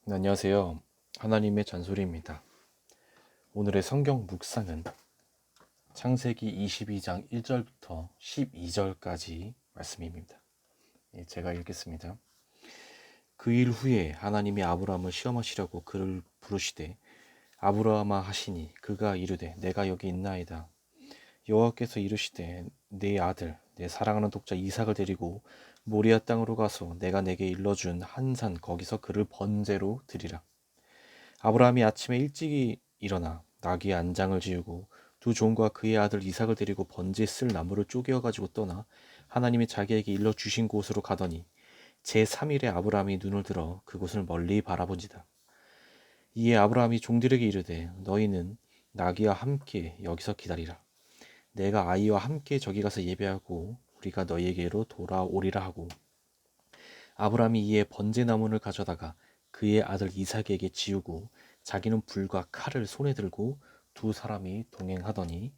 네, 안녕하세요. 하나님의 잔소리입니다. 오늘의 성경 묵상은 창세기 22장 1절부터 12절까지 말씀입니다. 제가 읽겠습니다. 그 일 후에 하나님이 아브라함을 시험하시려고 그를 부르시되 아브라함아 하시니 그가 이르되 내가 여기 있나이다. 여호와께서 이르시되 내 아들 내 사랑하는 독자 이삭을 데리고 모리아 땅으로 가서 내가 내게 일러준 한 산 거기서 그를 번제로 드리라. 아브라함이 아침에 일찍이 일어나 나귀의 안장을 지우고 두 종과 그의 아들 이삭을 데리고 번제에 쓸 나무를 쪼개어 가지고 떠나 하나님이 자기에게 일러 주신 곳으로 가더니 제3일에 아브라함이 눈을 들어 그곳을 멀리 바라본지다. 이에 아브라함이 종들에게 이르되 너희는 나귀와 함께 여기서 기다리라. 내가 아이와 함께 저기 가서 예배하고 우리가 너희에게로 돌아오리라 하고, 아브라함이 이에 번제나무를 가져다가 그의 아들 이삭에게 지우고 자기는 불과 칼을 손에 들고 두 사람이 동행하더니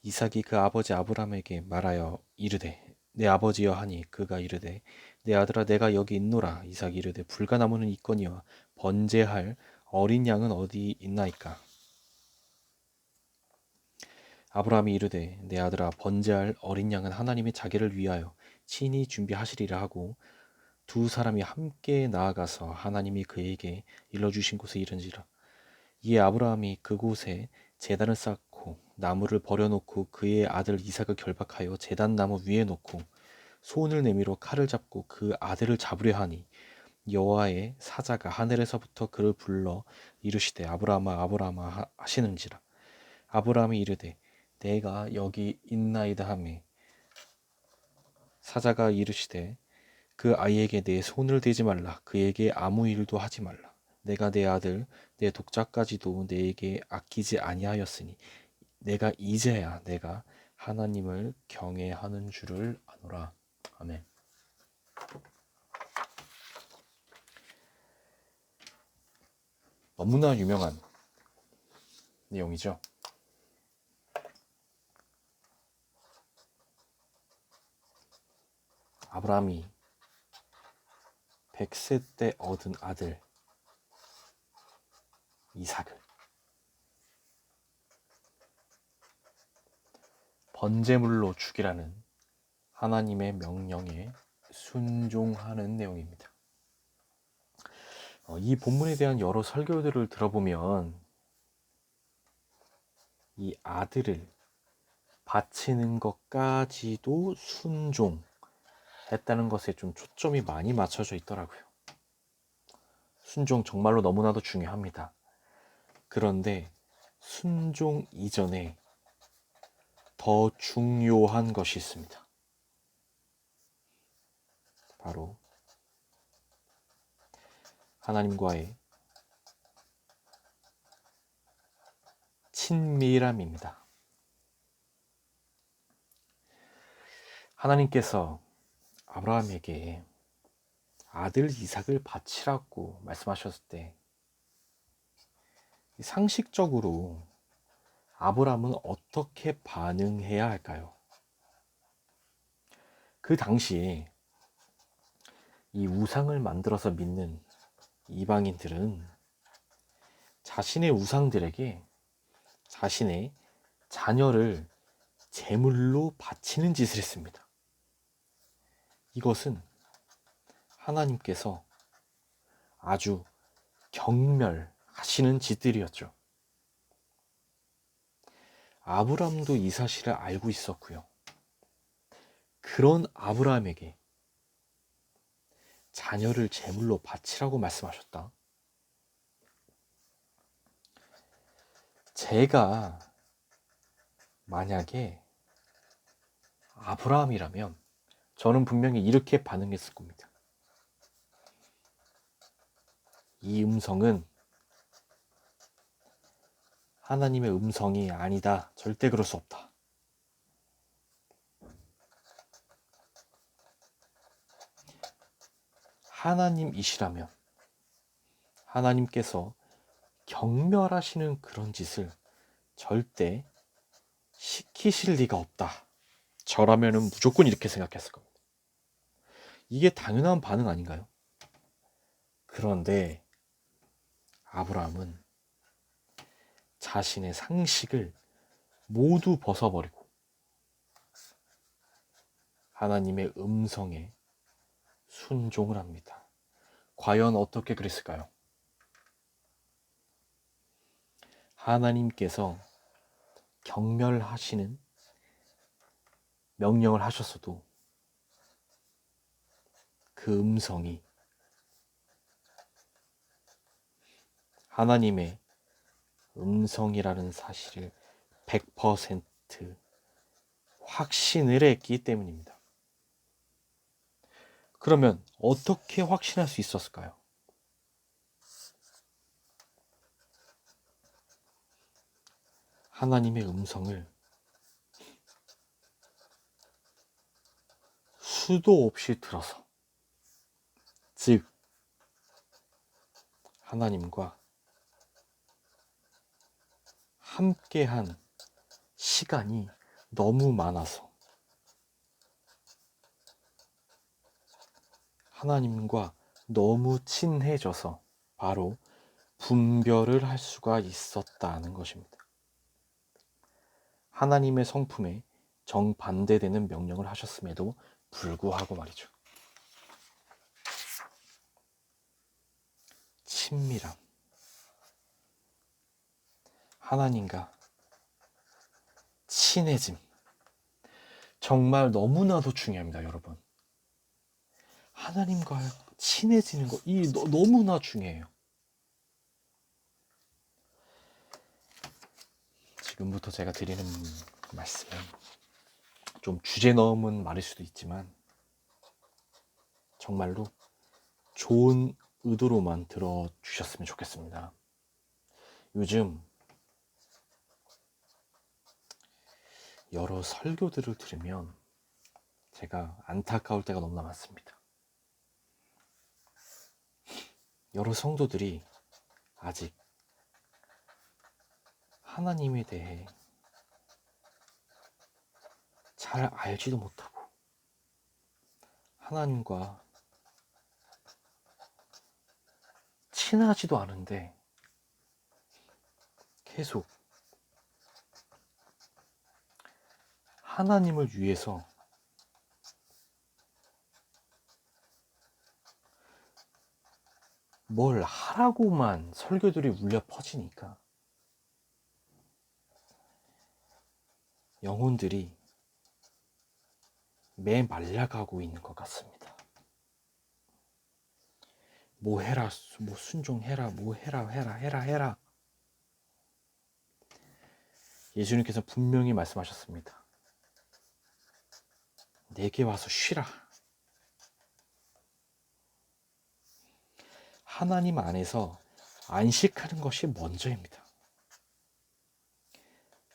이삭이 그 아버지 아브라함에게 말하여 이르되 내 아버지여 하니 그가 이르되 내 아들아 내가 여기 있노라. 이삭이 이르되 불가나무는 있거니와 번제할 어린 양은 어디 있나이까. 아브라함이 이르되 내 아들아 번제할 어린 양은 하나님이 자기를 위하여 친히 준비하시리라 하고 두 사람이 함께 나아가서 하나님이 그에게 일러주신 곳에 이른지라. 이에 아브라함이 그곳에 제단을 쌓고 나무를 버려놓고 그의 아들 이삭을 결박하여 제단 나무 위에 놓고 손을 내밀어 칼을 잡고 그 아들을 잡으려 하니 여호와의 사자가 하늘에서부터 그를 불러 이르시되 아브라함아 아브라함아 하시는지라. 아브라함이 이르되 내가 여기 있나이다 하매 사자가 이르시되 그 아이에게 내 손을 대지 말라. 그에게 아무 일도 하지 말라. 내가 내 아들 내 독자까지도 내게 아끼지 아니하였으니 내가 이제야 내가 하나님을 경외하는 줄을 아노라. 아멘. 너무나 유명한 내용이죠. 아브라함이 100세 때 얻은 아들 이삭을 번제물로 죽이라는 하나님의 명령에 순종하는 내용입니다. 이 본문에 대한 여러 설교들을 들어보면 이 아들을 바치는 것까지도 순종했다는 것에 좀 초점이 많이 맞춰져 있더라고요. 순종 정말로 너무나도 중요합니다. 그런데 순종 이전에 더 중요한 것이 있습니다. 바로 하나님과의 친밀함입니다. 하나님께서 아브라함에게 아들 이삭을 바치라고 말씀하셨을 때 상식적으로 아브라함은 어떻게 반응해야 할까요? 그 당시에 이 우상을 만들어서 믿는 이방인들은 자신의 우상들에게 자신의 자녀를 제물로 바치는 짓을 했습니다. 이것은 하나님께서 아주 경멸하시는 짓들이었죠. 아브라함도 이 사실을 알고 있었고요. 그런 아브라함에게 자녀를 제물로 바치라고 말씀하셨다. 제가 만약에 아브라함이라면 저는 분명히 이렇게 반응했을 겁니다. 이 음성은 하나님의 음성이 아니다. 절대 그럴 수 없다. 하나님이시라면 하나님께서 경멸하시는 그런 짓을 절대 시키실 리가 없다. 저라면은 무조건 이렇게 생각했을 겁니다. 이게 당연한 반응 아닌가요? 그런데 아브라함은 자신의 상식을 모두 벗어버리고 하나님의 음성에 순종을 합니다. 과연 어떻게 그랬을까요? 하나님께서 경멸하시는 명령을 하셨어도 그 음성이 하나님의 음성이라는 사실을 100% 확신을 했기 때문입니다. 그러면 어떻게 확신할 수 있었을까요? 하나님의 음성을 수도 없이 들어서, 즉 하나님과 함께한 시간이 너무 많아서 하나님과 너무 친해져서 바로 분별을 할 수가 있었다는 것입니다. 하나님의 성품에 정반대되는 명령을 하셨음에도 불구하고 말이죠. 친밀함. 하나님과 친해짐. 정말 너무나도 중요합니다, 여러분. 하나님과 친해지는 거, 이 너무나 중요해요. 지금부터 제가 드리는 말씀은 좀 주제 넘은 말일 수도 있지만 정말로 좋은 의도로만 들어주셨으면 좋겠습니다. 요즘 여러 설교들을 들으면 제가 안타까울 때가 너무나 많습니다. 여러 성도들이 아직 하나님에 대해 잘 알지도 못하고 하나님과 친하지도 않은데 계속 하나님을 위해서 뭘 하라고만 설교들이 울려 퍼지니까 영혼들이 메말라가고 있는 것 같습니다. 뭐 해라, 뭐 순종해라, 뭐 해라. 예수님께서 분명히 말씀하셨습니다. 내게 와서 쉬라. 하나님 안에서 안식하는 것이 먼저입니다.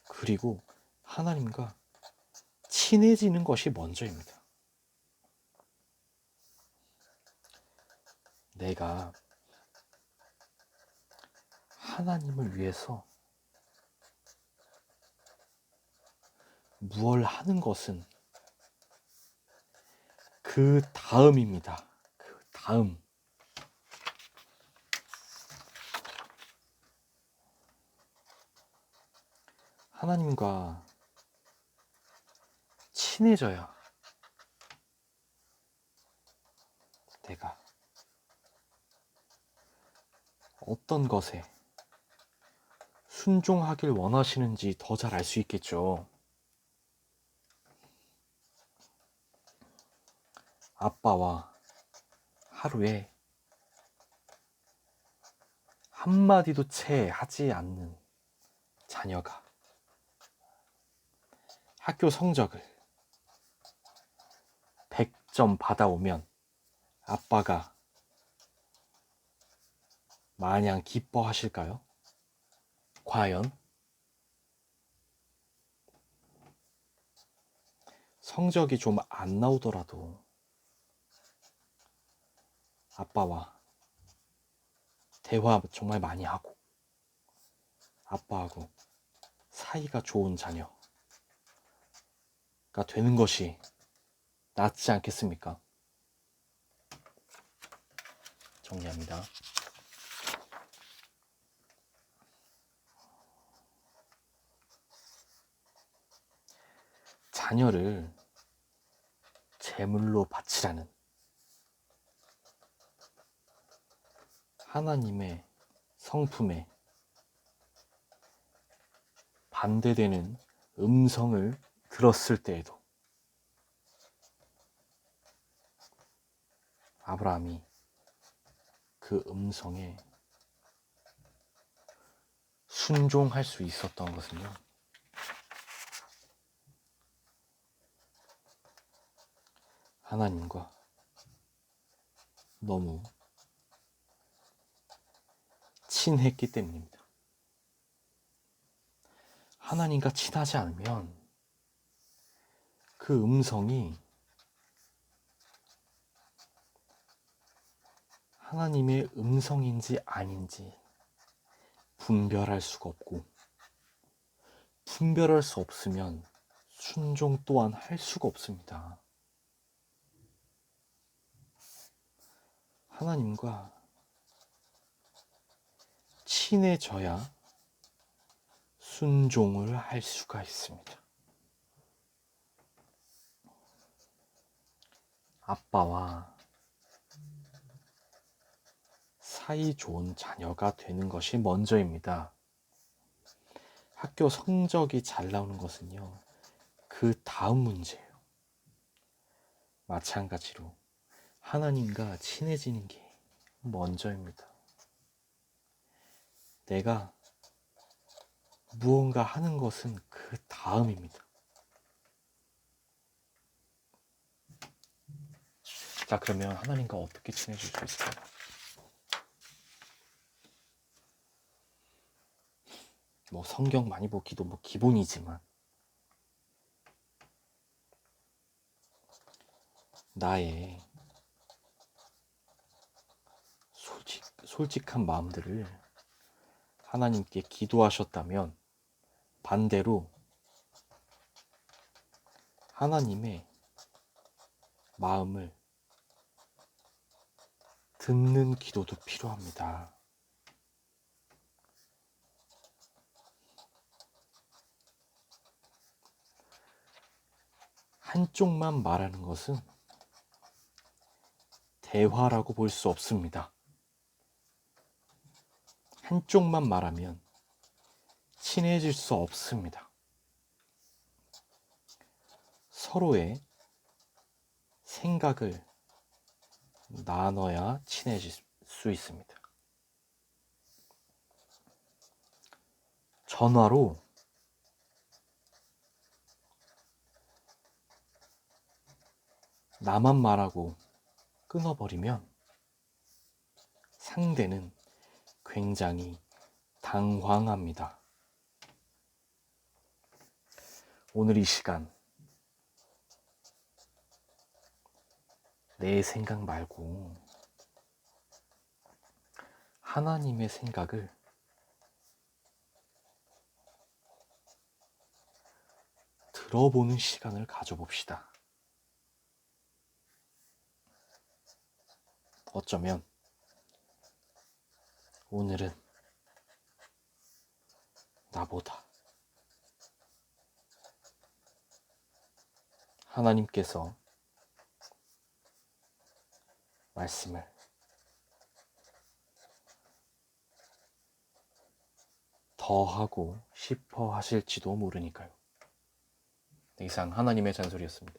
그리고 하나님과 친해지는 것이 먼저입니다. 내가 하나님을 위해서 무엇을 하는 것은 그 다음입니다. 그 다음. 하나님과 친해져야 내가 어떤 것에 순종하길 원하시는지 더 잘 알 수 있겠죠. 아빠와 하루에 한마디도 채 하지 않는 자녀가 학교 성적을 100점 받아오면 아빠가 마냥 기뻐하실까요? 과연? 성적이 좀 안 나오더라도 아빠와 대화 정말 많이 하고 아빠하고 사이가 좋은 자녀가 되는 것이 낫지 않겠습니까? 정리합니다. 자녀를 제물로 바치라는 하나님의 성품에 반대되는 음성을 들었을 때에도 아브라함이 그 음성에 순종할 수 있었던 것은요, 하나님과 너무 친했기 때문입니다. 하나님과 친하지 않으면 그 음성이 하나님의 음성인지 아닌지 분별할 수가 없고, 분별할 수 없으면 순종 또한 할 수가 없습니다. 하나님과 친해져야 순종을 할 수가 있습니다. 아빠와 사이 좋은 자녀가 되는 것이 먼저입니다. 학교 성적이 잘 나오는 것은요, 그 다음 문제예요. 마찬가지로 하나님과 친해지는 게 먼저입니다. 내가 무언가 하는 것은 그 다음입니다. 자, 그러면 하나님과 어떻게 친해질 수 있을까요? 성경 많이 보기도 기본이지만, 나의 솔직한 마음들을 하나님께 기도하셨다면, 반대로 하나님의 마음을 듣는 기도도 필요합니다. 한쪽만 말하는 것은 대화라고 볼 수 없습니다. 한쪽만 말하면 친해질 수 없습니다. 서로의 생각을 나눠야 친해질 수 있습니다. 전화로 나만 말하고 끊어버리면 상대는 굉장히 당황합니다. 오늘 이 시간 내 생각 말고 하나님의 생각을 들어보는 시간을 가져봅시다. 어쩌면 오늘은 나보다 하나님께서 말씀을 더 하고 싶어 하실지도 모르니까요. 이상 하나님의 잔소리였습니다.